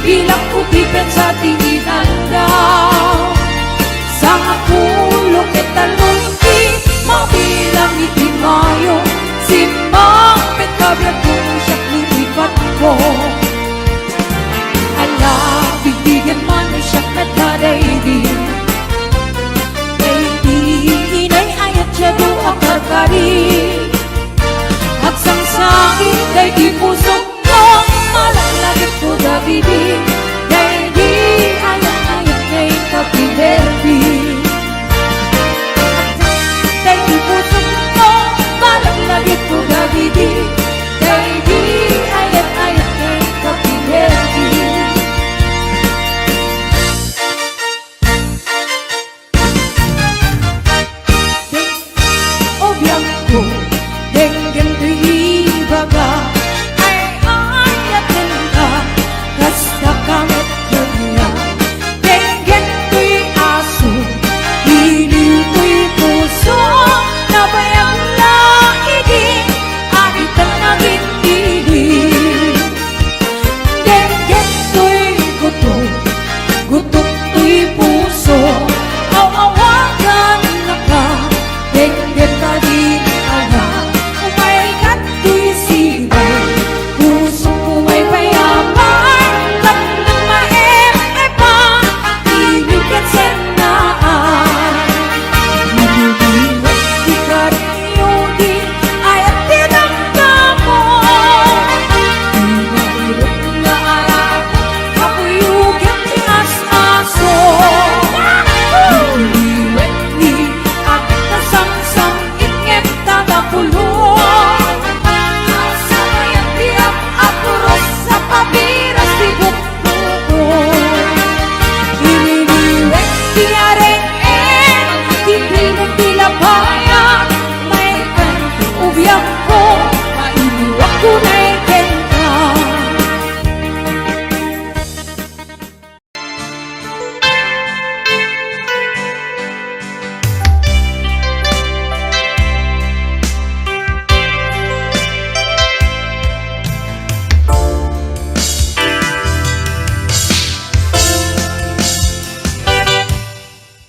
Ilang utipin sa tinginan daw sa kapulo ketalon di mabilang itimayo simang pagkabiag kung siya lilipat ko. Ala, bibigyan man siya nagkaday din ay di inay ayat siya doa karkari at sangsangin kay di pusok ko malalagit ko Davidi kay di ayat-ayat kay kapiberdi kay di pusok ko malalagit ko Davidi kay di ayat-ayat kay kapiberdi.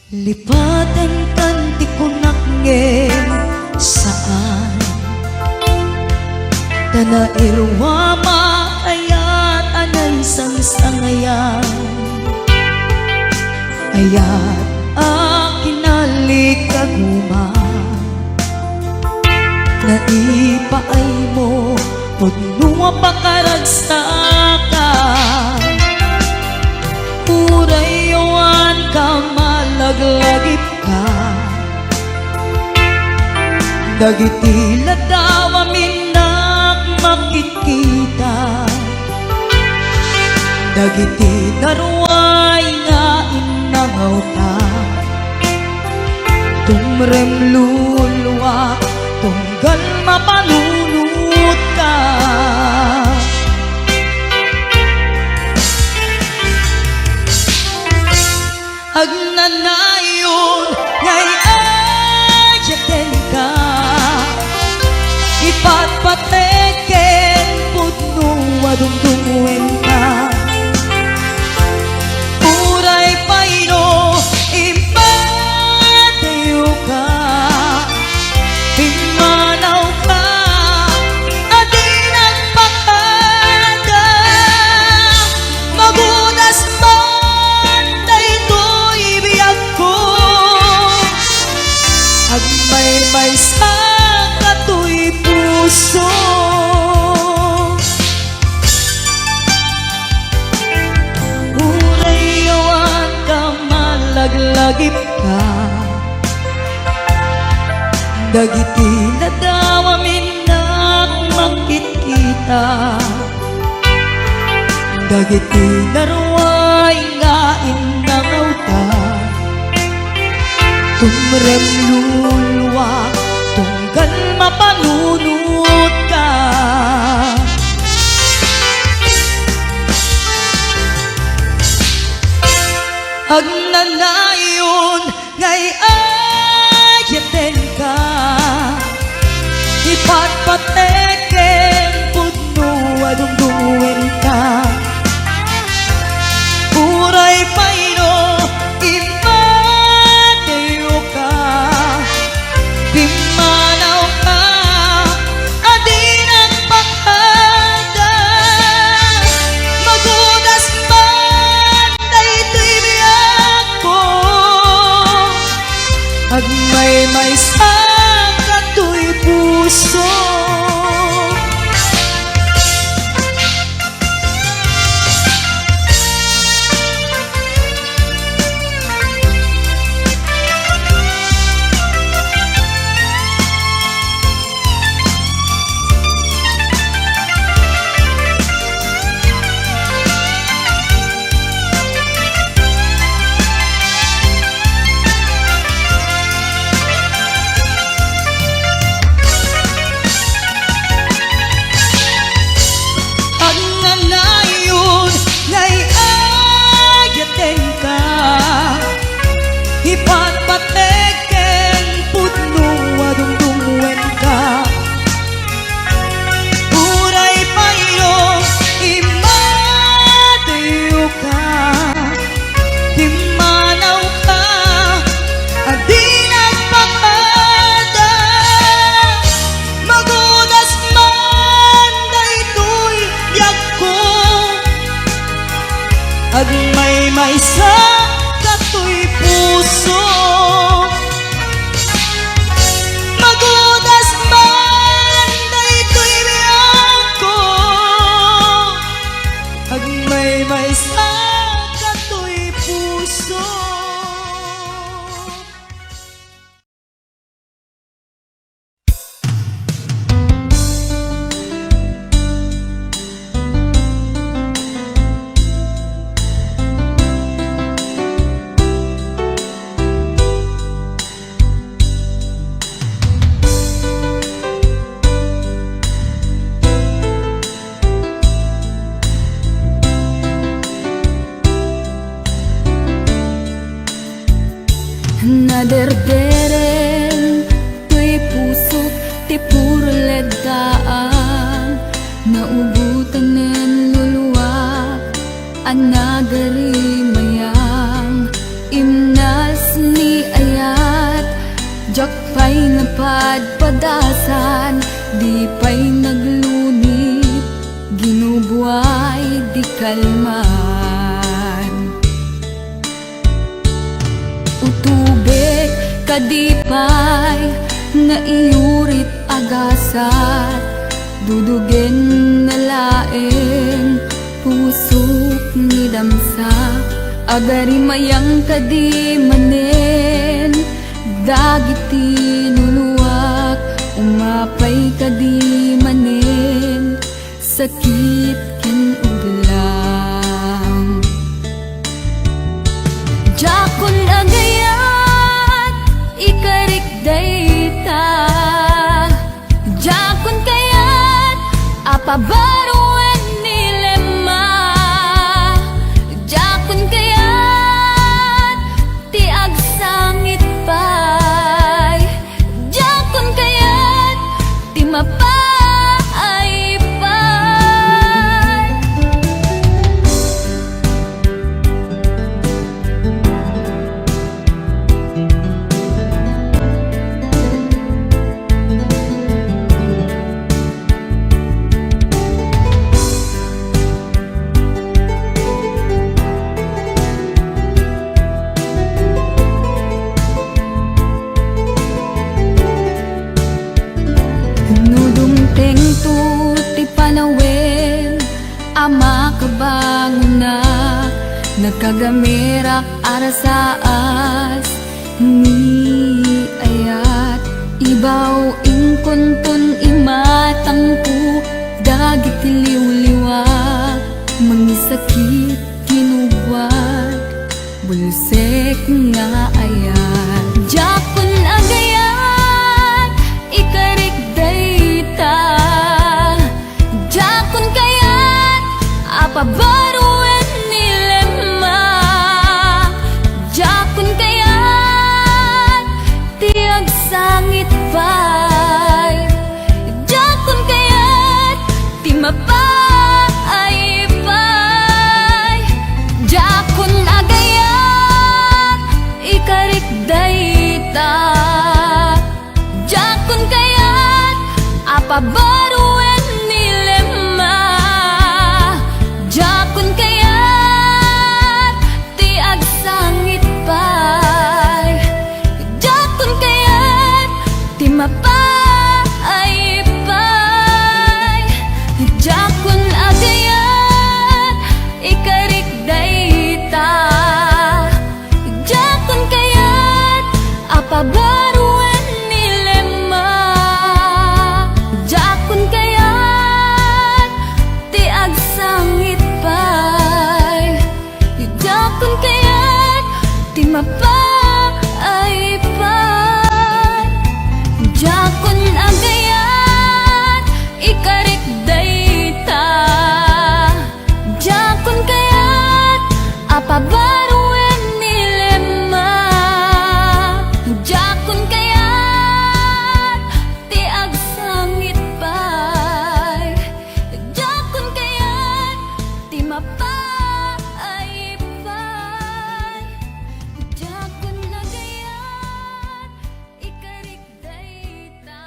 Lipatan kanti ko nakngem saan Tana irwa makayat anan sang-sangayan Ayat akinalik kaguma Naipaay mo Pudnunga pakaragsakan Urayawan ka malaglagip ka Dagiti ladawa minak makikita Dagiti darway nga inangaw ta Tumrem lulwa tunggal mapalunod ka Agnanayon ngay ayaten ka Ipatpateken pudno adungdungwen ka Uray payno impatayo ka Pimanaw ka adi nagpakada Magunas man daytoy biyag ko Agmay-may sa katoy puso Urayawan ka malaglagip ka Dagiti ladawa minak makikita Dagiti darway nga inangaw ta Tumrem lulwa tunggal mapalunod ka Agnanayon ngay ayaten ka Ipatpateken pudno adungdungwen ka maysa kato'y puso. Magudas man daytoy biyang ko, agmay maysa kato'y puso. Naderderen to'y puso ti puro ledaan, naubutan nen luluwak ang nagarimayang imnas ni ayat, jak pa'y napadpadasan, di pa'y naglunit, ginubuay di kalman. Utubek kadipay nga iyurit agasat, dudugen na laeng pusok ni damsa, agari mayang kadimanen, dagiti nuluwak, umapay kadimanen, sakit ken uglang. Jakon agayat, ikarik dayta, jakon kayat, apabaruan nilema, jakon kayat, ti agsangit pay, jakon kayat, ti mapay pay. Nudumteng tu ti panawen, ama kabangunak, nagkagamirak arasaas ni ayat, ibaw ingkuntun imatangku, dagit liwliwak, mangisakit kinuwag, bulsek nga ayat. Jakon agayat, ikarik dayta, jakon kayat, apabaruan nilema, jakon kayat, tiag sangit pay, jakon kayat, ti mapay pay. Jakon agayat, ikarik dayta, jakon kayat, apabaruan nilema, jakon kayat, ti agsangit pay, jakon kayat, ti mapay pay. Jakon agayat, ikarik dayta, jakon kayat, apabaruan nilema, jakon kayat, ti agsangit pay, jakon kayat, ti mapay pay. Jakon agayat, ikarik dayta, jakon kayat, apabaruan nilema, jakon kayat, ti agsangit pay, jakon kayat, ti mapay pay. Jakon agayat, ikarik dayta.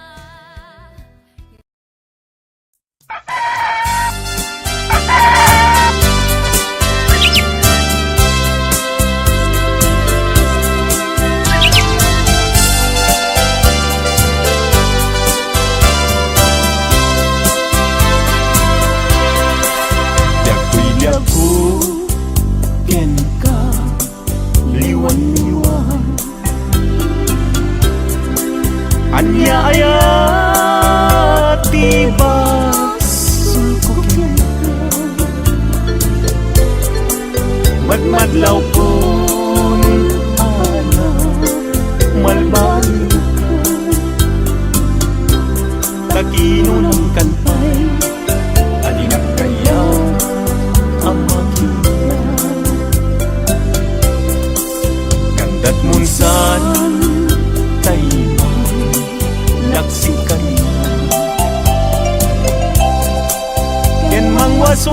waswas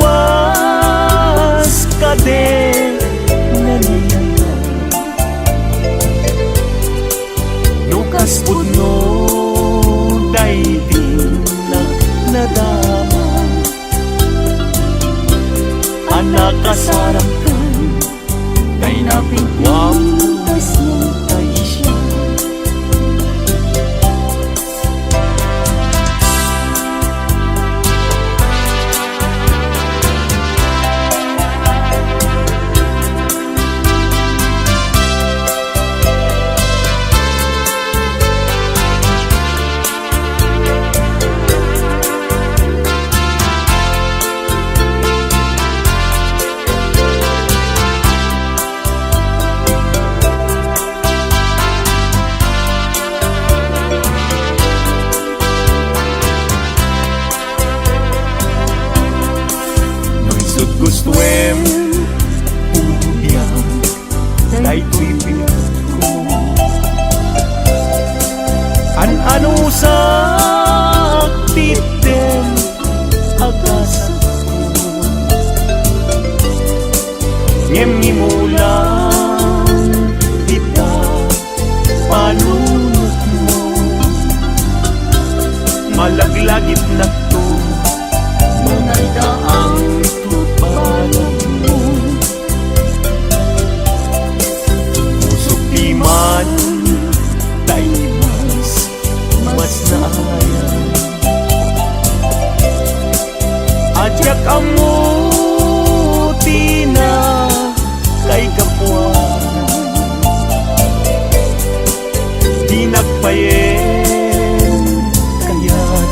ka din naniyaya nukas pudno day din na nadama anak kasarakan kay napigwam tas tay siya gustuem uyang day tuy ko ano sa titen agas ngem mulan kita panunot mo malaglagit na to mga daang pusok di man tayo mas naayan ajak amuti na kay kapwa di nagpayen kaya't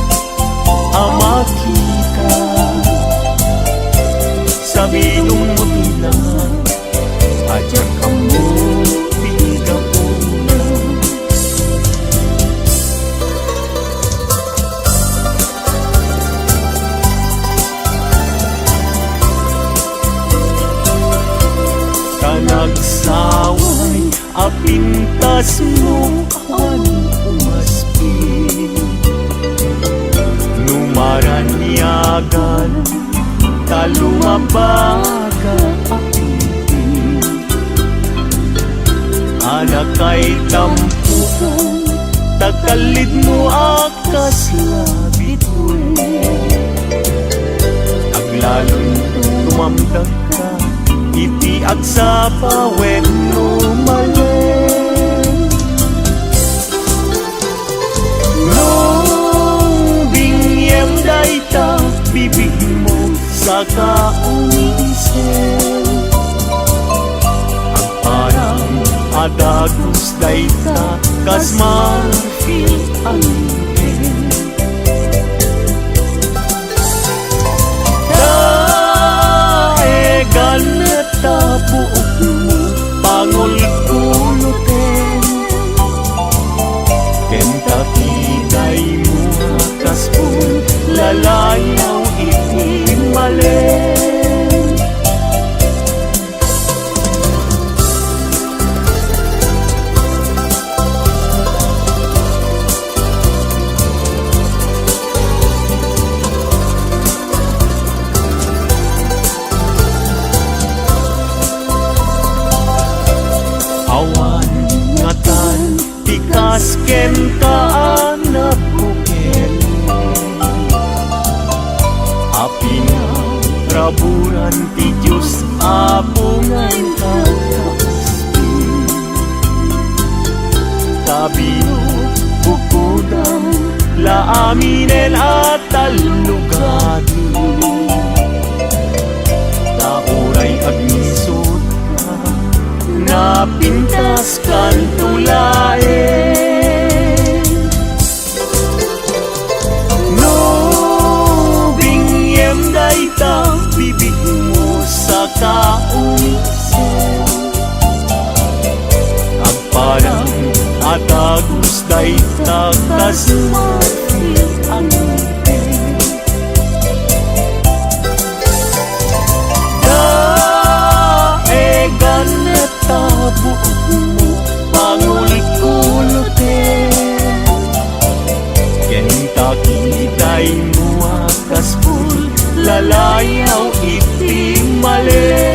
amakita sabihin mo bilang ajak kamu tiga pulang kanagsaway apintas mo ano umaspi numaranyagan talumabaga apitin anak kay tampukan tagalid mo akas labit aglalon tumamdag ka itiag sa pawen lumalen nung bingyem day ta bibig mo sa kaunisen ang parang adagos dayta kas marfil alipin daegan neta buok mo pangul-kulutin kentakiday mo kas pun lalayaw malen awan ngatan tikas ken kaanak buken api na raburan ti Diyos apungan kakaspi tabino bukudam laaminen at talugadi tauray agnisot ka napintas kan tulaen no bingyem dayta bibig mo sa kaunisen agparang atagos dayta kas marfil ang ipin daegan neta buok mo pangul-kulutin kentakiday mo akas pul lalayaw iti malen.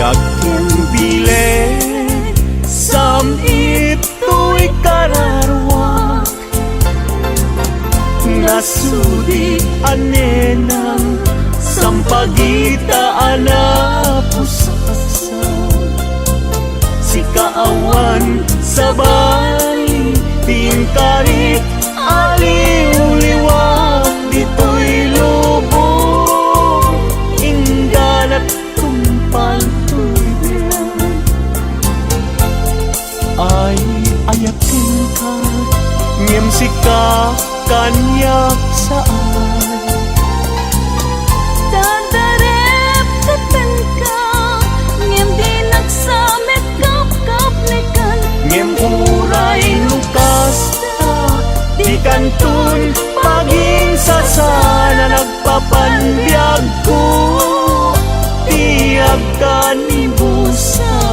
Yakin bile sam ito'y kararwa, nasudi anenang sampagitaan na pusaksa. Si kaawan sa bali tingkari aliw-liwag dito'y lubong ingganat tumpal ay ayakin ka ngem sika kanyak saan Dadarep katan ka ngem di nagsamit kap nekan ngem uray lukas ta di kantun paging sasana nagpapanbiag ko tiag ka ni busan.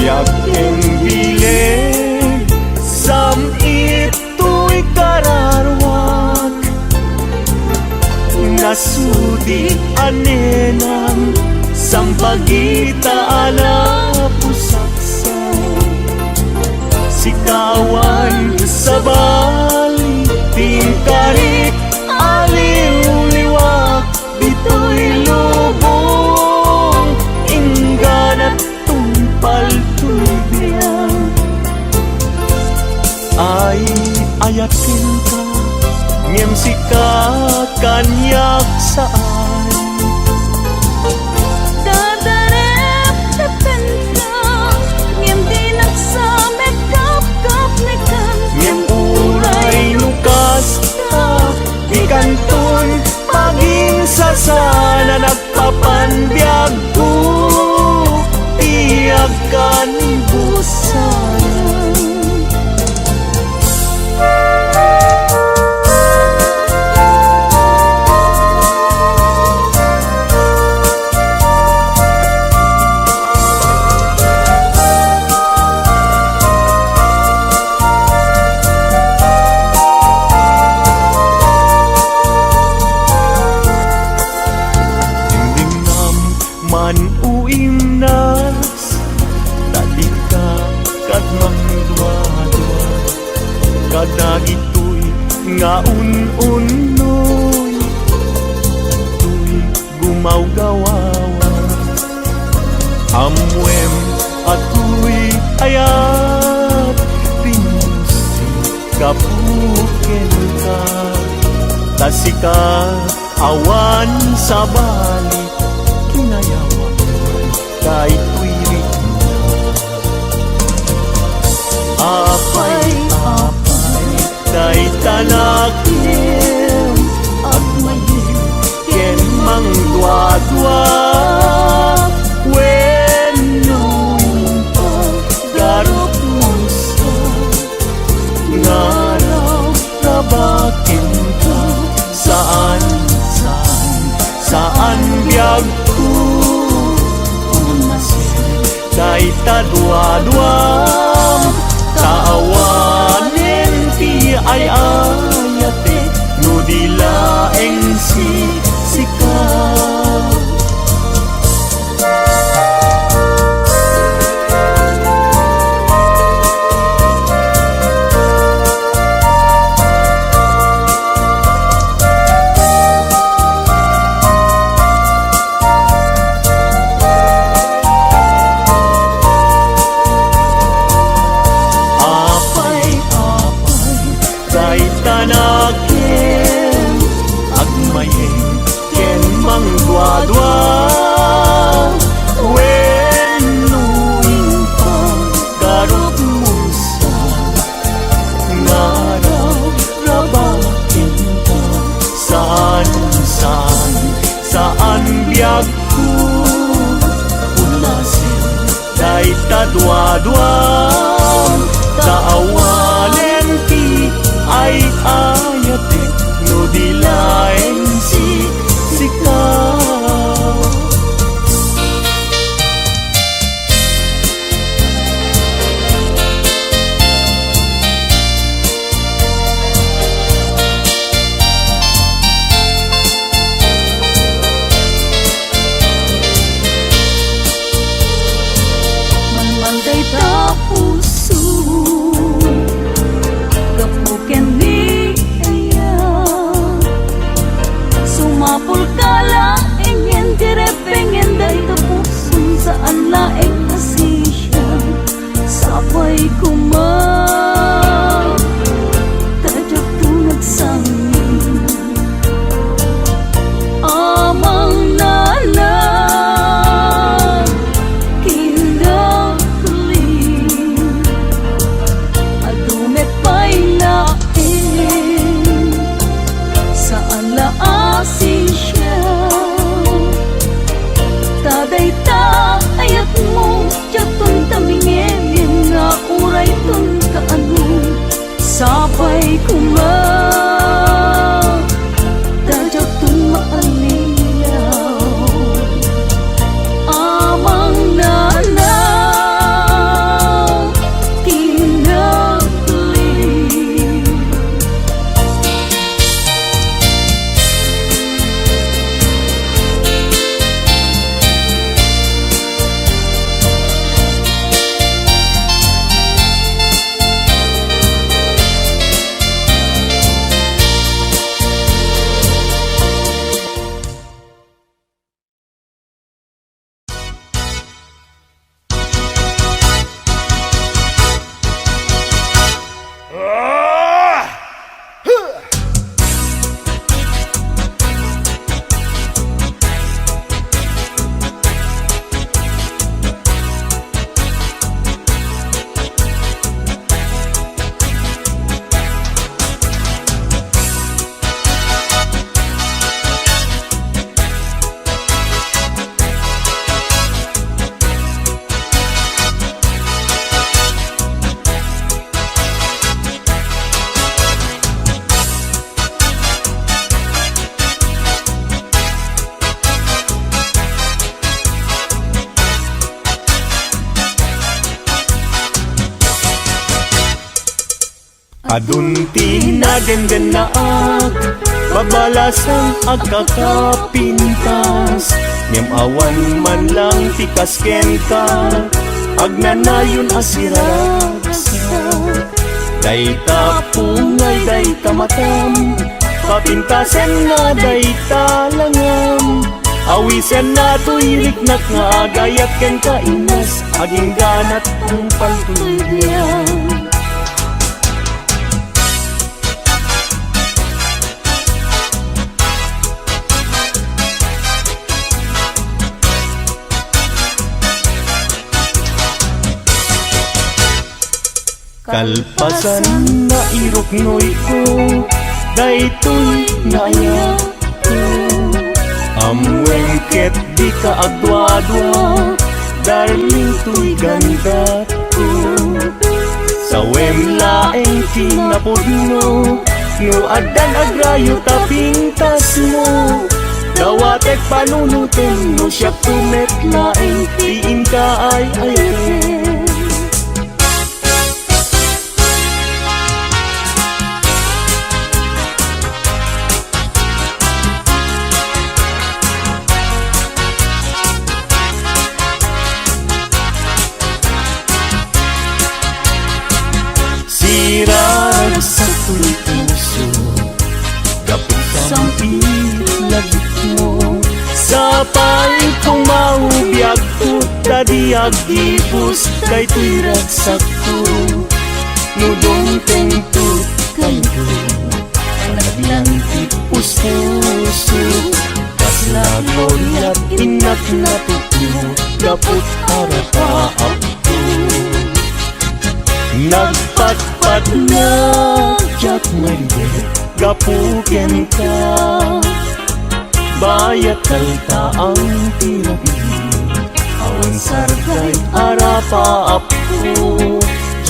Yakin bileg sam ito'y kararwag, nasudi anenang sampagita ala pusaksa. Si kawan sa bali tingkari aliw-liwag dito'y lubong ingganat tumpal ay ayakin ka ngem sika kanyak saan Dadarep katan ka ngem di nagsamit kap nekan ngem uray lukas ta ikantun paging sasana nagpapanbiag ko tiag ka ni busan. Man uim nas tadi ka kadmang dua-dua kadagitoy nga un-unoy tuy gumawgawawa amwem atoy ayat pinusi kapuken ka tasika awan sa balik kinayawan kahit tuwirin apay kahit tanakin at mayim ken mang dua-dua when noong paggarot mo sa ngaraw tabakin ka saan biyag ko kahit dua-duam taawanin ti ay ayate no dilaeng sikaw. Tanakin agmayeng day tadwadwam taawalen ti ay ayate no dilaeng sikaw. Manday ta puso kapuken ni aya sumapul kala ingin direpengin day ta puso saan laeng asisya sapay kuma tajak tu nagsangin amang nana Asisya taday ta ayat mo jatun tamingin nga uray tun kaano sabay kuma tajak tun maalilaw amang nana Adunti na gandanaag babalasang agkakapintas ngem awan man lang tikasken ka agnanayon asiragsak day tapungay day tamatam papintasen na day talangam awisen na tuyriknak nga agayat ken kainas aging ganat ang paltuyang. Kalpasan na iruknoy ko daytoy naya ko amwengket di ka agdwa-dwa darling tuy ganda ko sawem laeng kinapudno no adan agrayo tapintas mo dawatek panunutin no siya tumet laeng tiin ka ay ayakin. Sirag sa tuloy puso gapit sang pilagit mo sa paling kong maubiyag ko tadiag gibus kay tuy ragsak ko nudong tengtut kayo naglantik puso kaslagloryat inat na tuklo gapot arapaap ko nagpatpat na jak maligid gapuken ka bayat kalta ang tirabi awan sargay arap paapo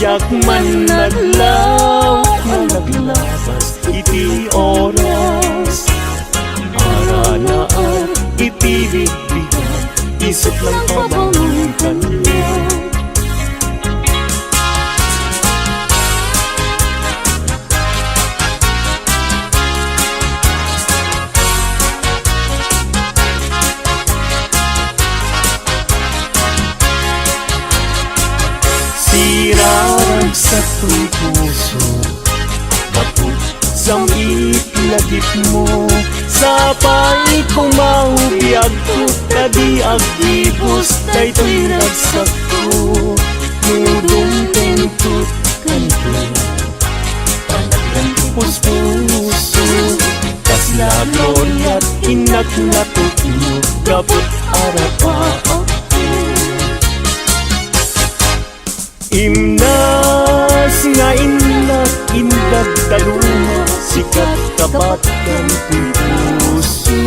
yak man naglaw nga naglabas iti oras ara naan iti bigbigan isip lang pabangon kanya. Sirarag sa tuy puso Bapot sa itlagip mo Sa pait kong maubiyag ko Tadi agibos Day tuy ragsak ko Nudong tentut kanto Panagdan puso Kasla gloria't inak natuk mo Gabot arapa Imnas nga inlak indag talunga Sikat kabatan tuy puso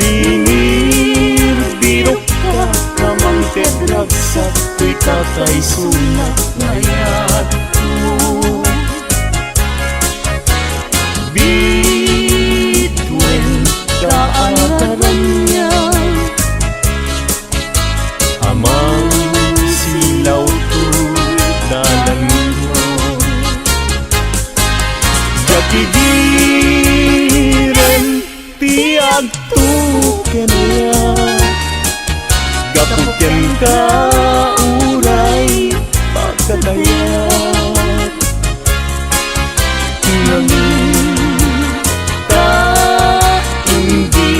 Bingir birok ka Kamang tedragsak tuy tatay sunak ngayat ko Bituin kaantaran niya Amang silaw to dalan mo Jakigiren tiag to kenya Gaputyan ka uray pagkatayat Nangin ka hindi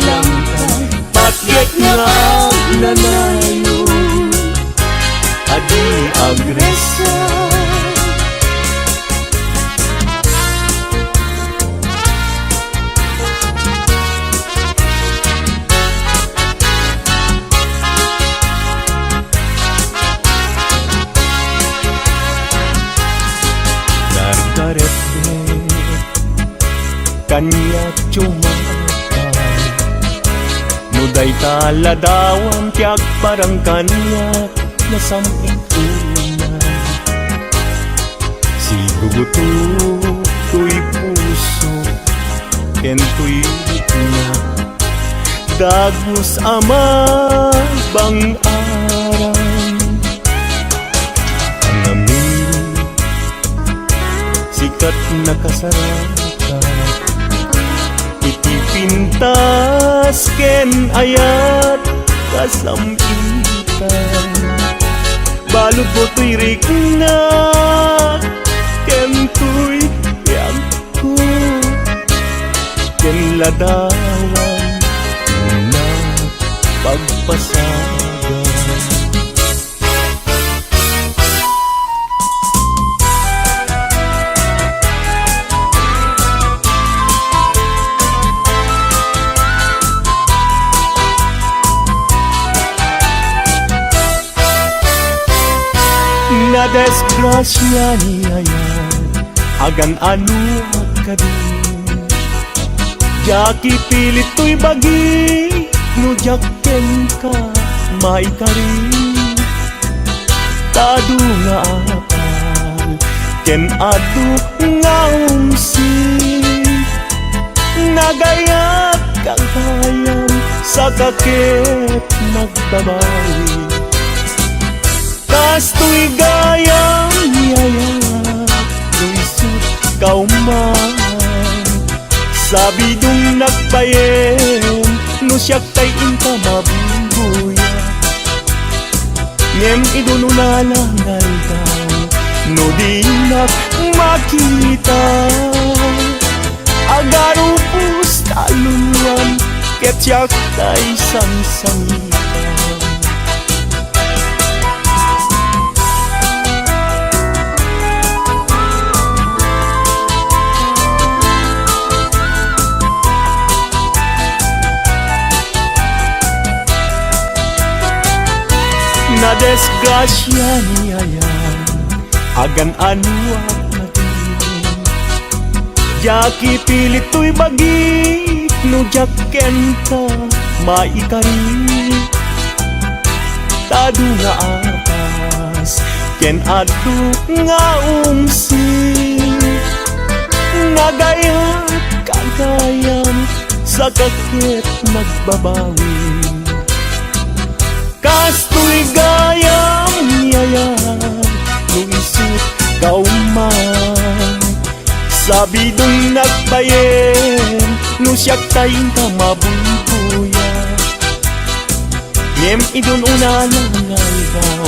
lang ka Pagyek nga nanayo Adi agresa Nargaret kanya cumakan Nuday taladawan tiag parang kanya nasamping ulan Siguguto tuy puso ken tuy na Dagos ama bang aran Ang amin sikat nakasarata Iti pintas ken ayat kasampitan Balod mo tuy rikna ken tuy yang ko Ken ladawan na pagpasagan Na desgrasya niya yan Agan ano ka din Jaki pilit to'y bagi No jakken ka maikari Tadu nga apal Ken adu nga umsin Nagayat kang hayam Sa kakit nagbabawi Tas tuy gayang yayap Luisut kauman Sabi dung nagbayem No siyak tay inta mabungguya Ngem idunulalangal ka No di nak makita Agarupus taluluan Ket siyak tay sangsangita Na desgrasya niya yan Agan ano at maging Jaki pilit to'y bagi No jakken ka maikari adu nga apas ken adu nga umsin nagayat kagayan sa kakit nagbabawi kastoy gayam niyayat luisip kauman sabi dong nagbayen no siyak tayong kamabubuya ngem idun una lang ayaw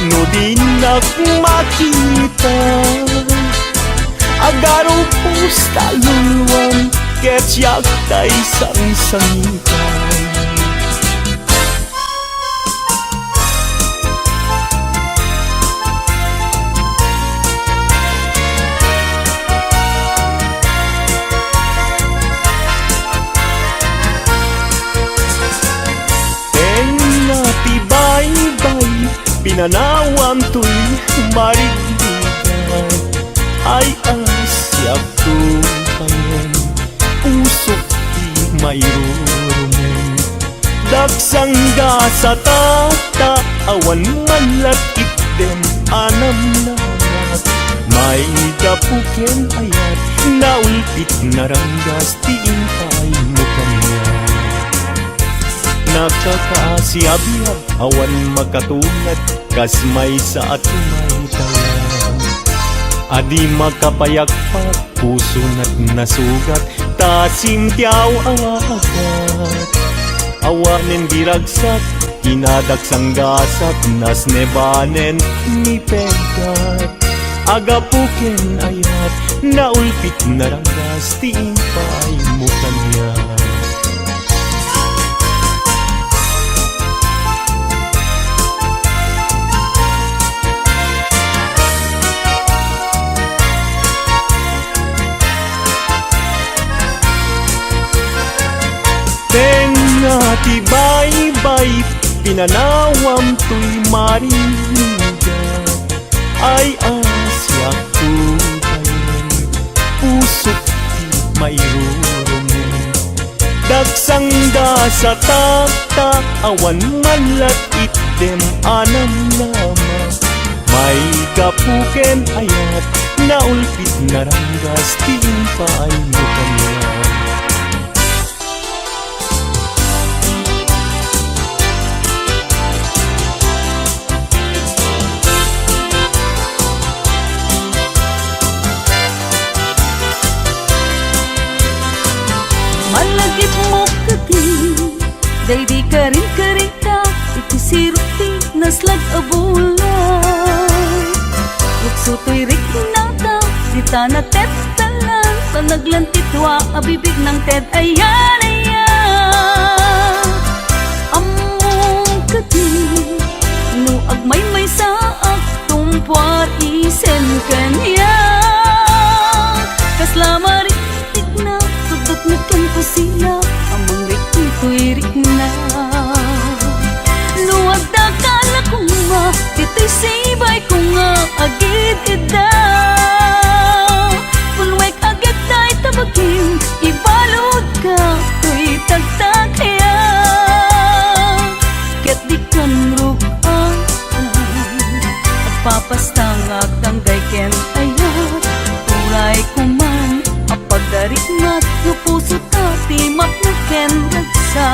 no di nakmakita agaro pusta luluan ket siyak tay sang-sangitan pinanawam to'y marigdigan ay asyak tupangan usok di mayroon dagsang sa tata awan manlat itdem anam namat may gapuken ayat naulpit naranggas tiing pay mo kanya nakakaasiyabiyab awan makatunat kas may sa atumay tayan adi makapayagpat puso na't nasugat tasimtiaw ang agat awanen diragsak kinadaksang gasat nas nebanen ni pegat agapuken ayat naulpit naranggas tiing pay mo kanya tibay-bay pinanawam to'y marinigan ay asyak tubayan pusok di mayroon dagsang sa tata awan manlat itdem anam nama may gapuken ayat naulpit naranggas tiing paay mo kanya Malagip mo kati day di ka rin karita iti siruti naslag abula utsutoy rik nata di tana tet talan sa naglantitwa abibig ng ted ayan ayan among kati no agmay may sa aktumpar isen kanya kaslama rin tigna sudot nakan ko sila amang rik ito'y rik na luwag da ka na kuma ito'y sibay ko nga agit ida pulwek agad tayo tabagin ibalod ka to'y tagtag kaya ket di kan rugaan at papastangag tanggay ken ayat turay kuman apagdarik mat no puso tati mat na ken ragsa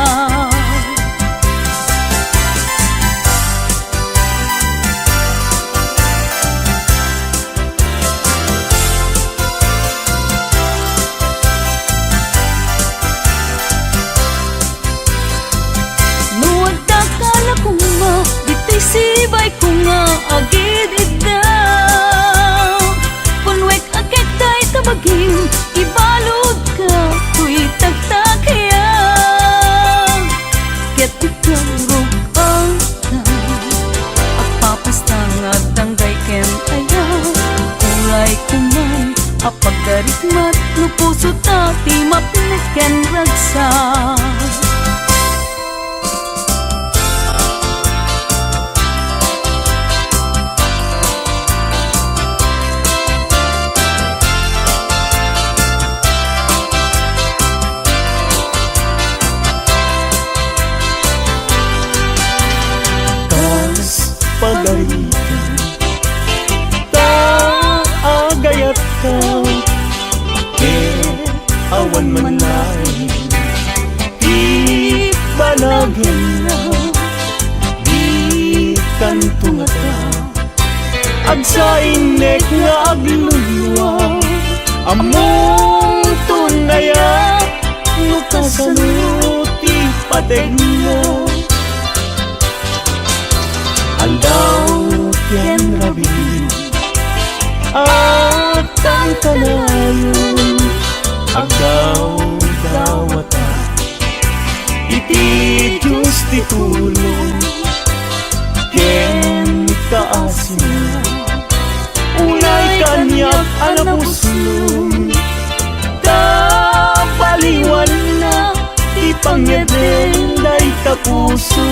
pagalitan. Agayat ka, awan man lain, di banagin na, di kantunga ka. Ag sa inek nga agluluwa, among tunaya, nukasanuti pateg mo. Aldaw ken rabin, at ang kanayon, agdaw-dawata, iti Diyos ti tulong, ken kaasin, unay kanyak alapuslong, kapaliwan na, ipangyadeng day kapuso.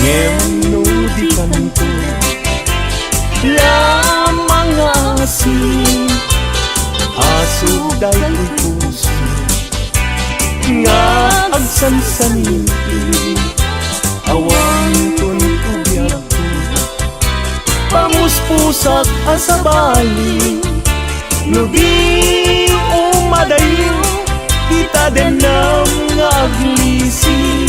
Ngeno di kanto lamang asin, asog day puso nga agsansaninti, awang tuntubiyak ko, pamuspusak asabali, no di umadayo, kita din ng aglisi.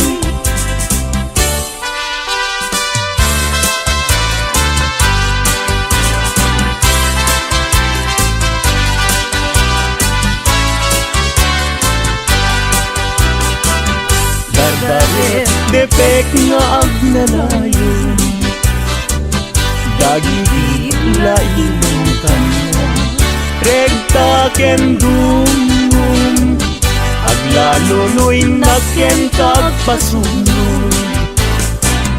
Depek nga agnanayon, dagiti laing kanya, regta ken dumum, aglalunoy na ken kagpasunod,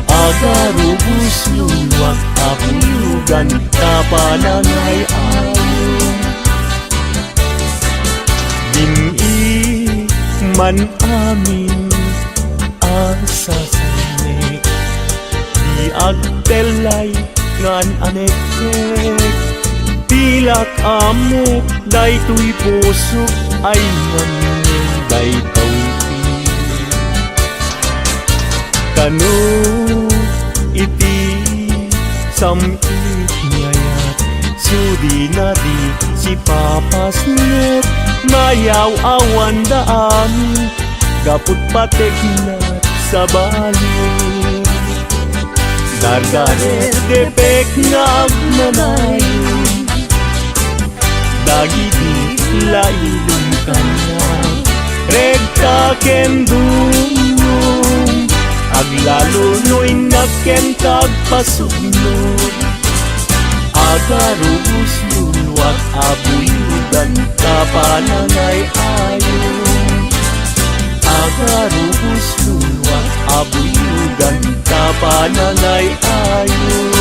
agarubus luwak apulugan kapanangay ayon. Dini man amin sasanik, di agtelay ngan anek-nek, pilak amok day tuy puso ay ngamin day tawti. Kano iti samit ngayat, sudi na di si papas net, mayaw awan daan, gaput patek na sa bali. Dargaret depek nga agnanayon, dagiti lailong kanya, regta ken dumum, aglalunoy na ken kagpasunod, agarubus lulwat abuyugan kapanangay ayon. Agarubus lulwat abuyugan kapanangay ayon.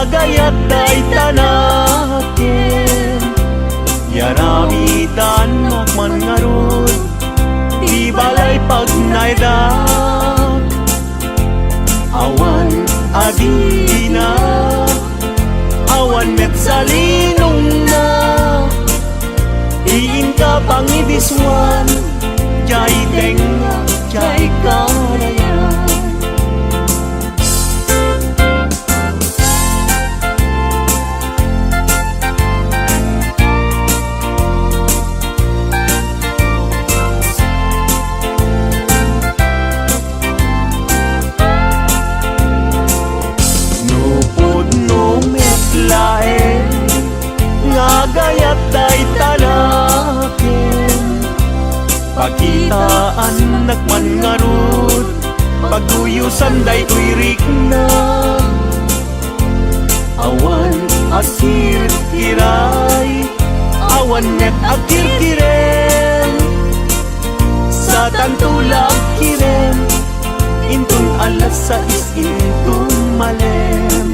Gayat day tanaken, yaramitan makman ngarod, di balay pag naidak, awan adina, awan met salinong na, iin ka pangidiswan, jay tenga Kitaan nakman ngarut pagduyusan daytoy rikna awan asir kiray awan net akir kiren sa tantulag kiren intun alas sa intun malem.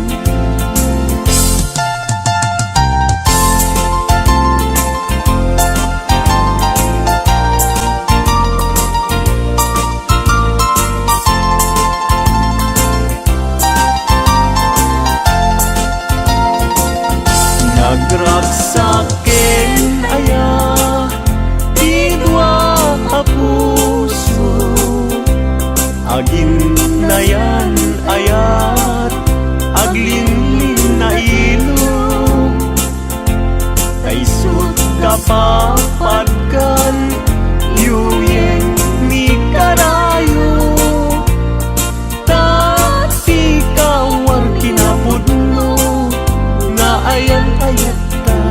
Nagragsaken aya Didwa a puso Agin na yan ayat Aglinlin na ilog Kaisot kapapagkan Yuyeng ni karayo Tati kawar kinapudno Nga ayan-ayat ka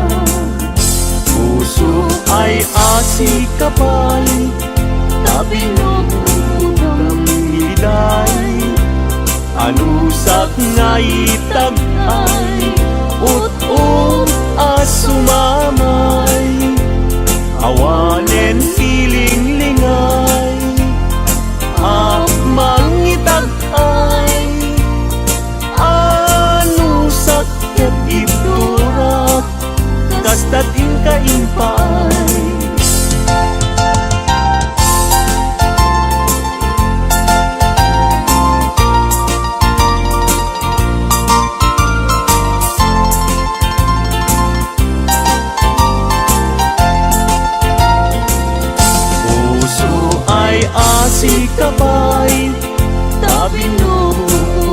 Puso ay asi kapal Tabi ng utang hiday Anusak nga itagay Ut-ut asumamay Awanen siling lingay At mangitagay Anusak ket iturak Kasta't ingkaimpay si kapay tabi no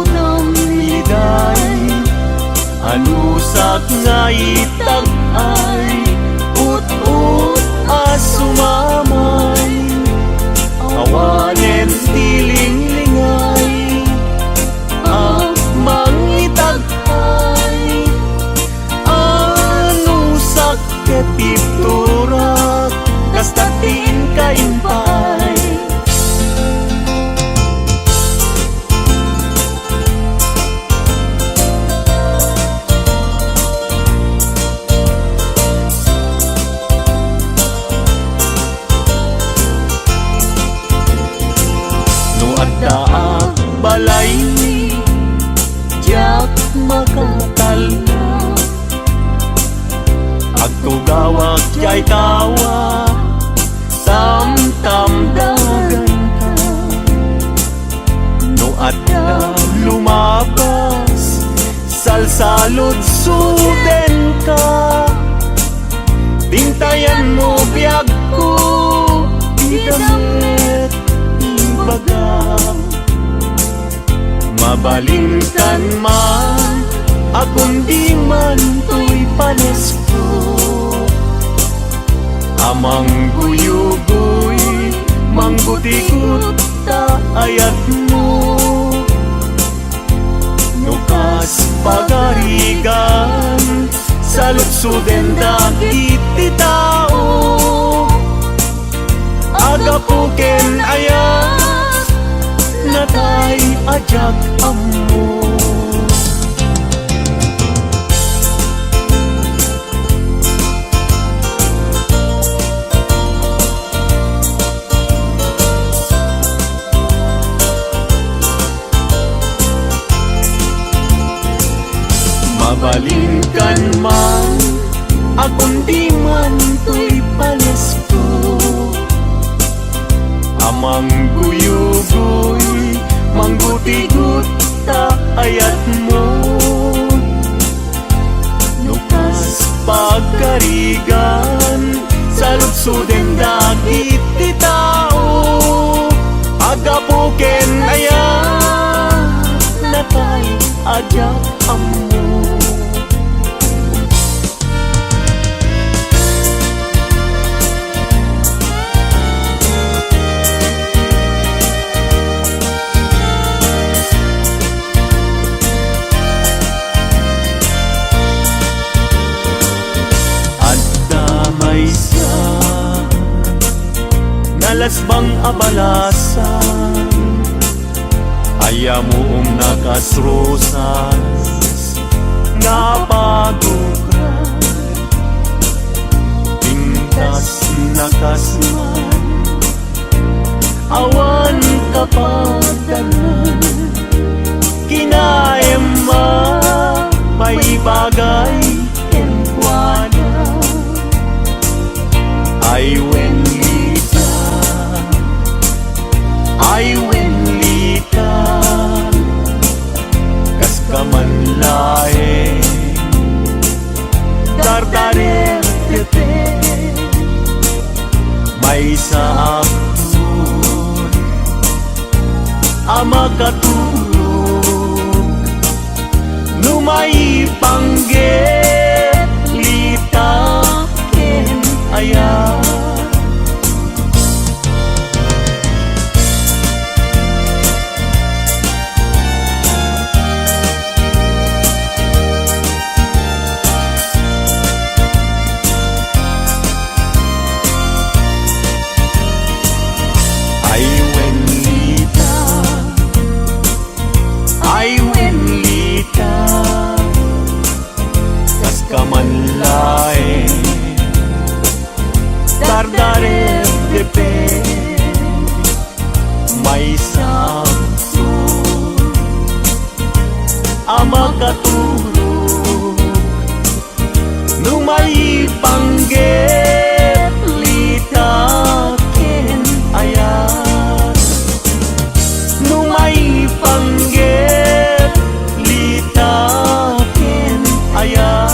ng hiday anusak nga itagay ut-ut asumamay awanen tiling-lingay ang mangitagay anusak ketiturak kastatin kaimpay. Daag balay Diyak makatalna Agtugawag jay tawa Tam-tam dagan ka No adda lumabas Salsalod suden ka Tintayan mo biyag ko Idamit baga mabalingkan man akong di man to'y panesko amang guyugoy manggutikot ta ayat mo nukas pagarigan sa lutsuden dagit ti tao agapuken ayat natay ajak amo mabalingkan man akong di man to'y palesko amang guyugoy mangguti-gut ta ayat mo nukas pagkarigan sa lutsuden dagit ti tao agapuken ayat natay ajak amo. Alas abalasan, ayaw mo nakasrosas nga pagukran, pintas nakasman, awan kapagdanan, kinaema may bagay kenkwada, ay wenlita, ay wenlita, kas kamanlae, dardarer tete, may sa aksun, ama katulog, numay panggit, lita ken ayan. Ay wenlita, kas kamanlae, dardarer depe, may samsun, ama katulog, numay panggit, lita ken ayan, numay panggit, lita ken ayan.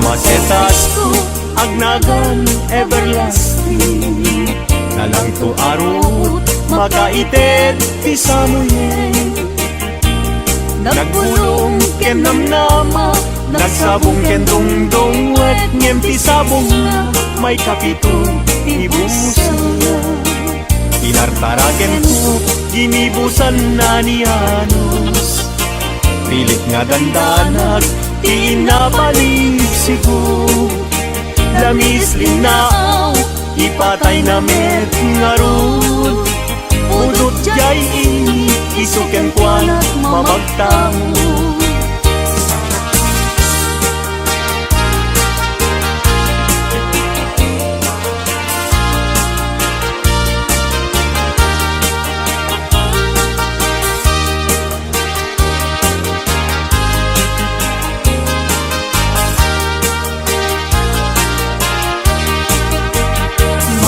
Masetas ko agnagan everlasting, nalang to arut makaited ti samuyen, nagbulong ken namnama, nagsabong ken dongdong wet ngem ti sabong na may kapito ibusan na, inartaraken ko ginibusan na ni Anos, pilit nga dandanag tinabalik sigo, lamis linaaw, ipatay na met ngarud, udot jay ini, isuken kwalat mamagtamo.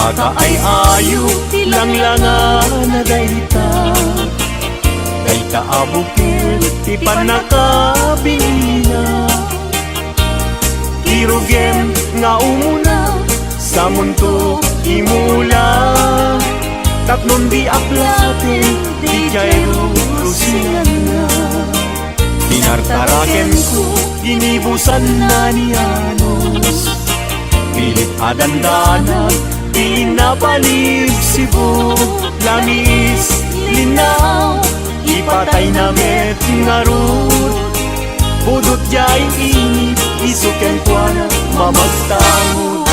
Maka ay ayo langlangan na dayta, dayta abukil ti panakabilina, kirugem nga umuna sa mundo imula, tapnon di aplatin di jayro rusinan na, tinartaraken ko ginibusan na ni Anos, pilit adandanan di napalig sibo, lamis linaw, ipatay na met ngarud, budot jay init, isuken kwa na mamagtangod.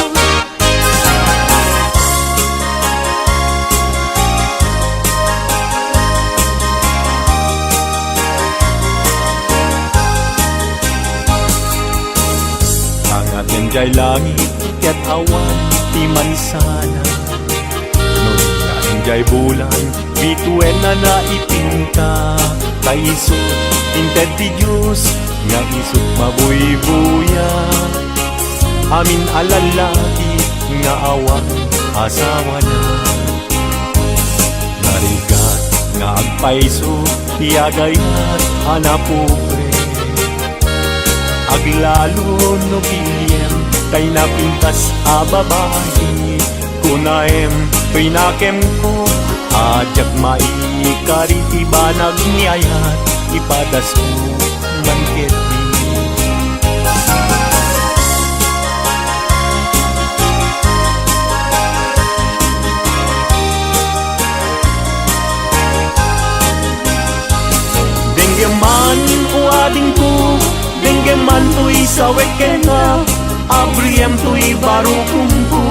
Natin jay langit ket awan ti mansana Nun natin jay bulan bituen na naipinta Kaisot inted ti Diyos nga isot mabuybuya Amin alalaki nga awang asawa na Narigat nga agpaiso Iyagayat anapupre Aglalo no pilyen Kay napintas a babae Kunaem pinakem ko Adyak maikari ibanag niyayat Ipadas ko manket ni Denggeman uading ko Denggeman tuy sa wekena Abriem tuy baru kumpu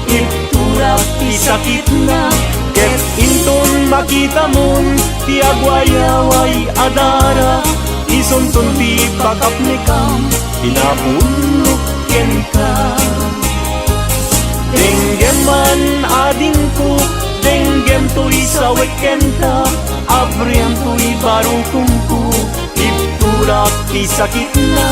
Iturak isakit na Ket inton makita mon Ti agwayaway adara Isuntun ti bakap ni kam Pinapulok ken ka Denggeman ading ko Denggem tuy sa wekenta Abriem tuy baru kumpu Iturak isakit na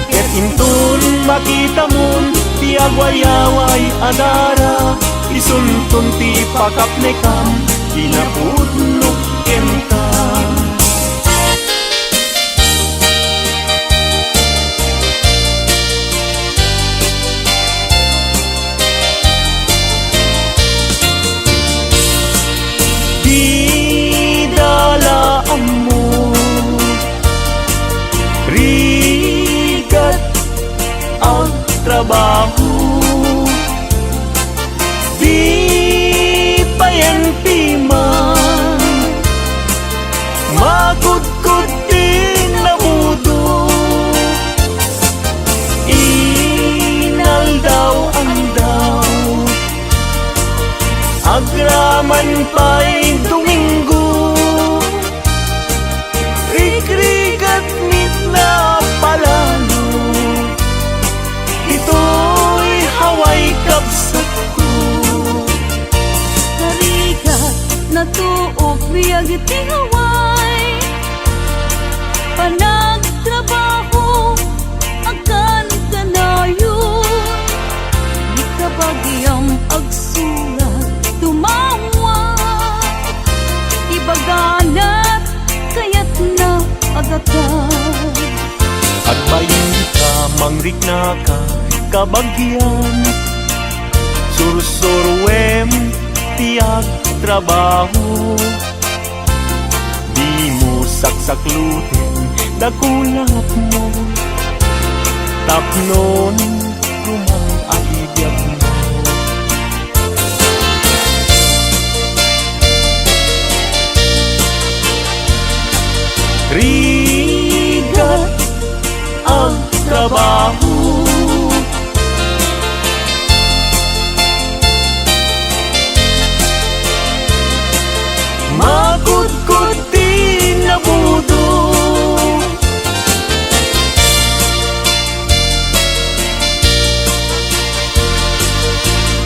Ket inton makita mon Ti agwayaway adara Isuntun ti pakap ni kam Pinapulok ken ka Trabaho Di payenti man Magudgud din na mudo Inal daw ang daw Agraman pa'y Domingo Rig-rigat mit na palalo Ito'y haway kapsat ko Karigat na tuog biyag iti haway Panagtrabaho akan kanayon Di kabagyang agsurat tumawa Ibaganat kayat na agatan At bayin ka mangrik na ka kabagyan Sursurwem tiyak trabaho Di mo saksaklutin nakulap mo Tapnon kumang ahibyak mo Rigat ang trabaho Magudgud din na budo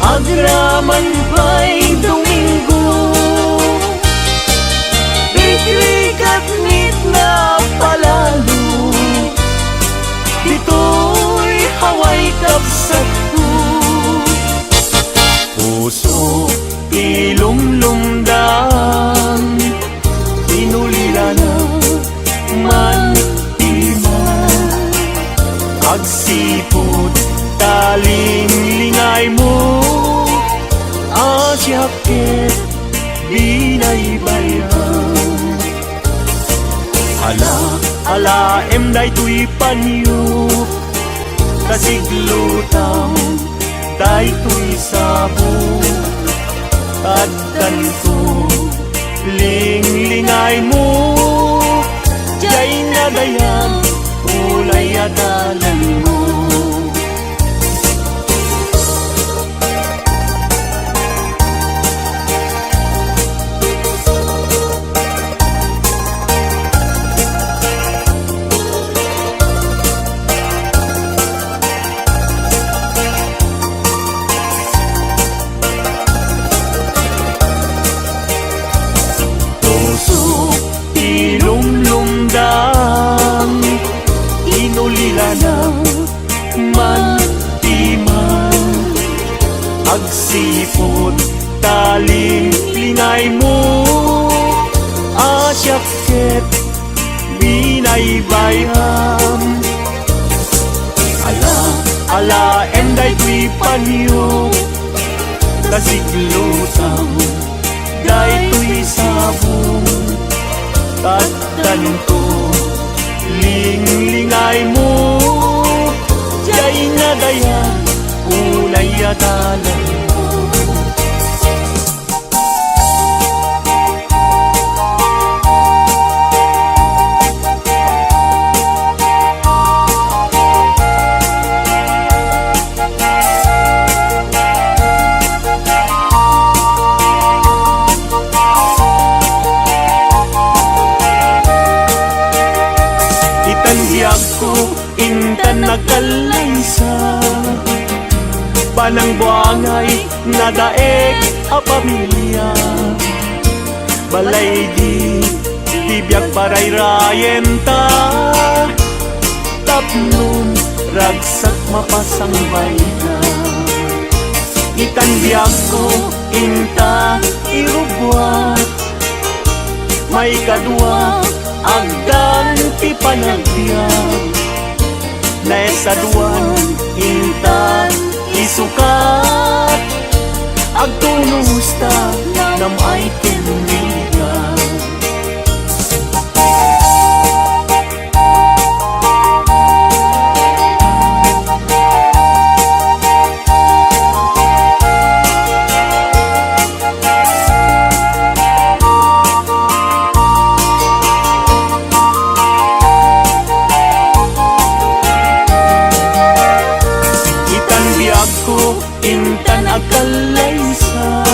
Agraman pa'y Domingo Rig-rigat mit na palalo Dito'y haway kapsat ko Puso ilumlumdang Inulila na man timan Agsipod taling-lingay mo Asyakit binaybayan Ala emday tuy panyo Kasiglutang day tuy sabo At ganito ling-lingay mo Jay nadayang ulay adalan mo agsipod taling lingay mo asyak ket binaybayam ala enday tuy panyo kasiglutam day tuy sabong tatan ko lingay mo jay nga dayan unay adalan mo. Itandiag ko intan nagkalaysa panang buangay nga daeg a pamilya balay di tibiyag paray-rayen ta tapnon ragsak mapasangbay na itandiag ko inta irubwat may kadwa agdan ti panagbiag na esaduan intan isukat agtunos ta nam ay tiniligan intan agkalaysa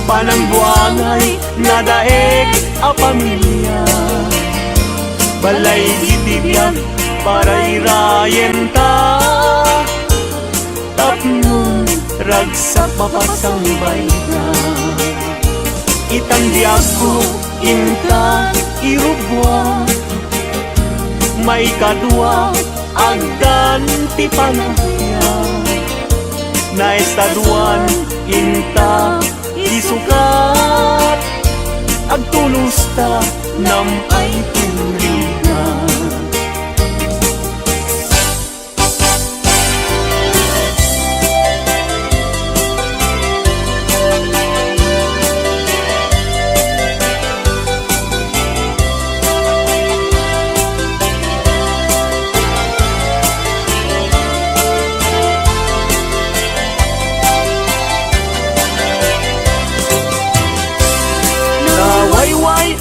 panang buangay na daeg a pamilya balay ditibiyag paray-rayen ta tapnon ragsak mapasangbay na itandiag ko inta irubwa may kadwa agdan ti panagbiag na estaduan inta isukat agtulos ta nam ay tinrigan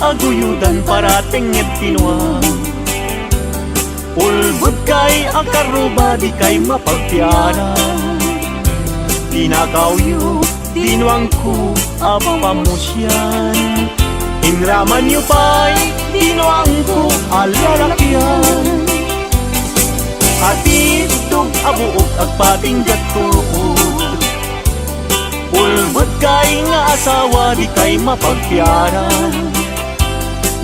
aguyudan parating et pinuang ulbud kay akaruba di kay mapagpiaran dinakawyo dinuang ko apamusyan inraman yu pa'y dinuang ko alalakyan atitog abuok agpating gatuod ulbud kay nga asawa di kay mapagpiaran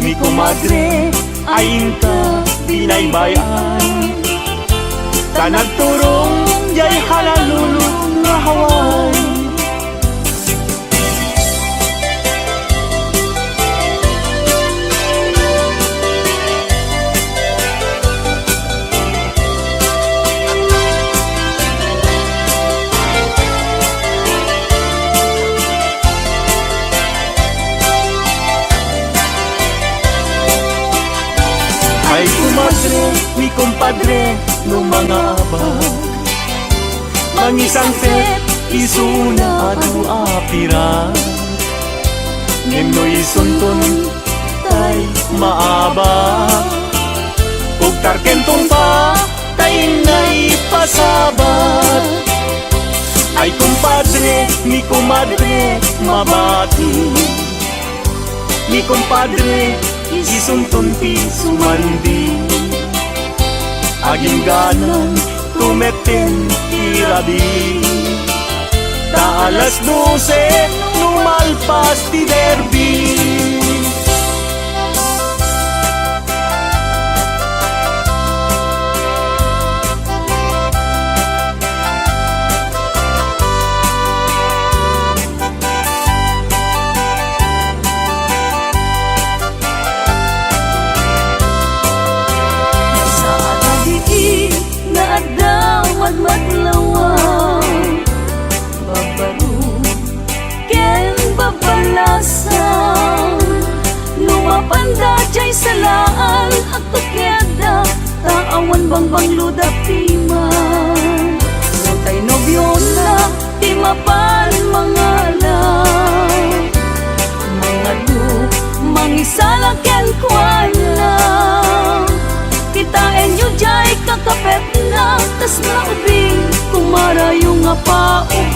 mi kumadre ayin ka binaybayan ka nagturong jay halalulong nga haway ay kumadre, mi kumpadre, no mga abag mangisang set, isuna adu apira Nemno isunton, tay maaba Kung tarkentong pa, tay na'y pasabat Ay kumpadre, mi kumadre, mabati Mi kumpadre, isunton ti sumandi Aging ganan, tumeten irabi Ta alas 12, numalpas ti derby bangbang luda timan. Nang tay nobyo na, di mapan mga lang. Mga du, mangisala ken kwan lang. Kitain nyo jay kakapet na, tas naubing kumara yung nga paubing.